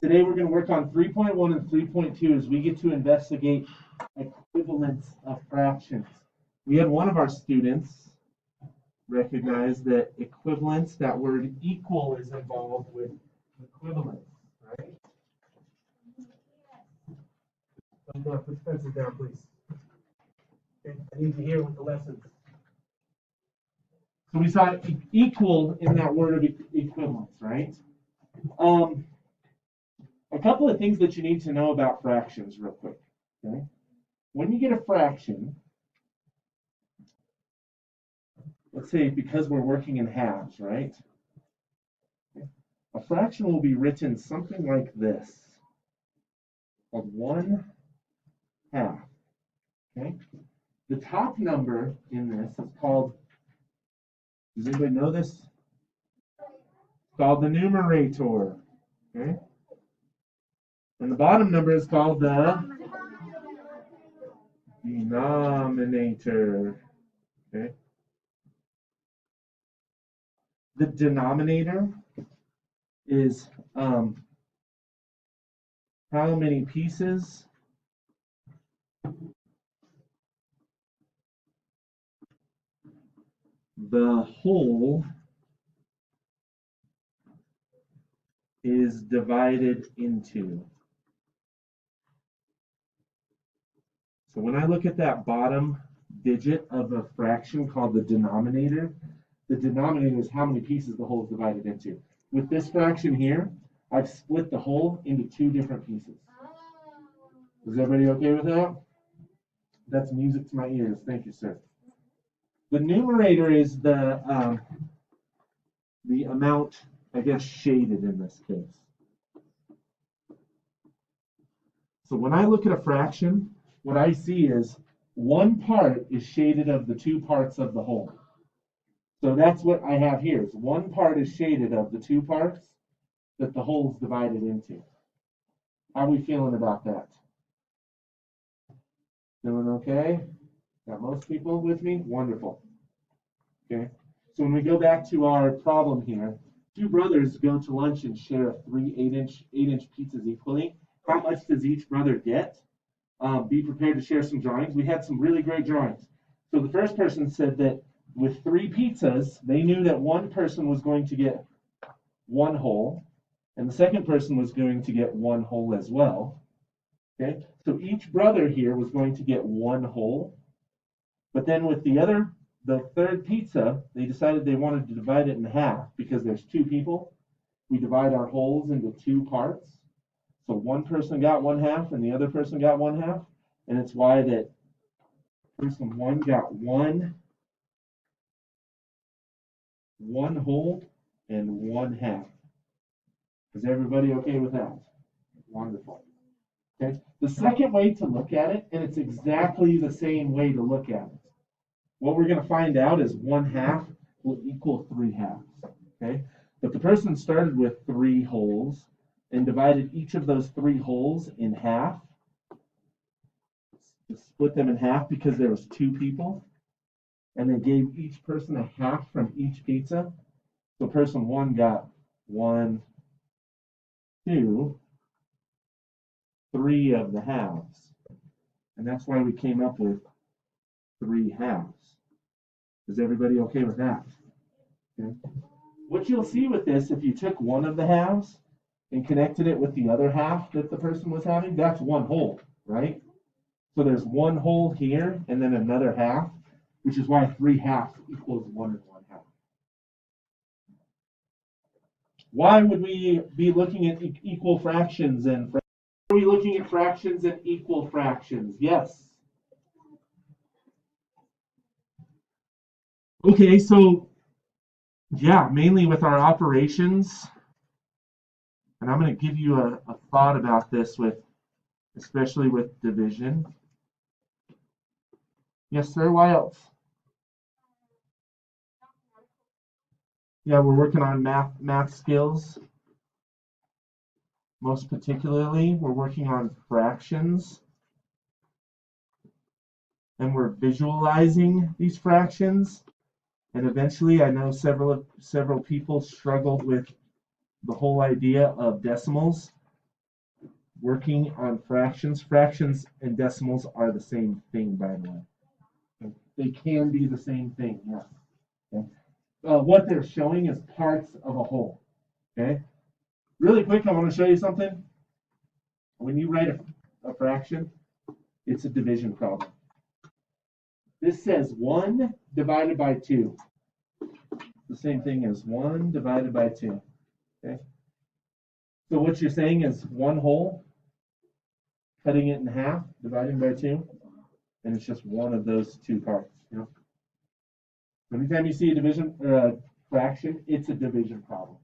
Today we're going to work on 3.1 and 3.2 as we get to investigate equivalence of fractions. We had one of our students recognize that equivalence, that word equal, is involved with equivalence, right? Put your pencils down, please. Okay. I need to hear what the lessons. So we saw equal in that word of equivalence, right? A couple of things that you need to know about fractions real quick. Okay? When you get a fraction, let's say because we're working in halves, right? A fraction will be written something like this, called 1/2. Okay? The top number in this is called, does anybody know this? It's called the numerator. Okay? And the bottom number is called the denominator. Okay? The denominator is how many pieces the whole is divided into. So when I look at that bottom digit of a fraction called the denominator is how many pieces the whole is divided into. With this fraction here, I've split the whole into two different pieces. Is everybody okay with that? That's music to my ears. Thank you, sir. The numerator is the amount, I guess, shaded in this case. So when I look at a fraction, what I see is one part is shaded of the two parts of the whole. So that's what I have here. Is one part is shaded of the two parts that the whole is divided into. How are we feeling about that? Feeling okay? Got most people with me? Wonderful. Okay. So when we go back to our problem here, two brothers go to lunch and share three 8-inch pizzas equally. How much does each brother get? Be prepared to share some drawings. We had some really great drawings. So the first person said that with 3 pizzas, they knew that one person was going to get one whole, and the second person was going to get one whole as well. Okay, so each brother here was going to get one whole, but then with the third pizza, they decided they wanted to divide it in half because there's 2 people. We divide our wholes into 2 parts. So one person got 1/2 and the other person got 1/2, and it's why that person 1 got one whole and 1/2. Is everybody okay with that? Wonderful. Okay. The second way to look at it, and it's exactly the same way to look at it. What we're going to find out is 1/2 will equal 3/2. Okay. But the person started with 3 wholes and divided each of those 3 wholes in half. Split them in half because there was 2 people, and they gave each person a half from each pizza. So person 1 got 1, 2, 3 of the halves, and that's why we came up with 3/2. Is everybody okay with that? Okay. What you'll see with this, if you took one of the halves and connected it with the other half that the person was having, that's one whole, right? So there's one whole here and then another half, which is why 3/2 equals 1 and 1/2. Why would we be looking at equal fractions and fractions? Are we looking at fractions and equal fractions? Yes. Okay, so yeah, mainly with our operations, and I'm going to give you a thought about this especially with division. Yes, sir. Why else? Yeah, we're working on math skills. Most particularly, we're working on fractions, and we're visualizing these fractions. And eventually, I know several people struggled with the whole idea of decimals. working on fractions. Fractions and decimals are the same thing, by the way. Okay. They can be the same thing, yes. Okay. What they're showing is parts of a whole. Okay. Really quick, I want to show you something. When you write a fraction, it's a division problem. This says 1 divided by 2. The same thing as 1 divided by 2. Okay. So what you're saying is one whole, cutting it in half, dividing by 2, and it's just one of those two parts. You know? Anytime you see a division or a fraction, it's a division problem.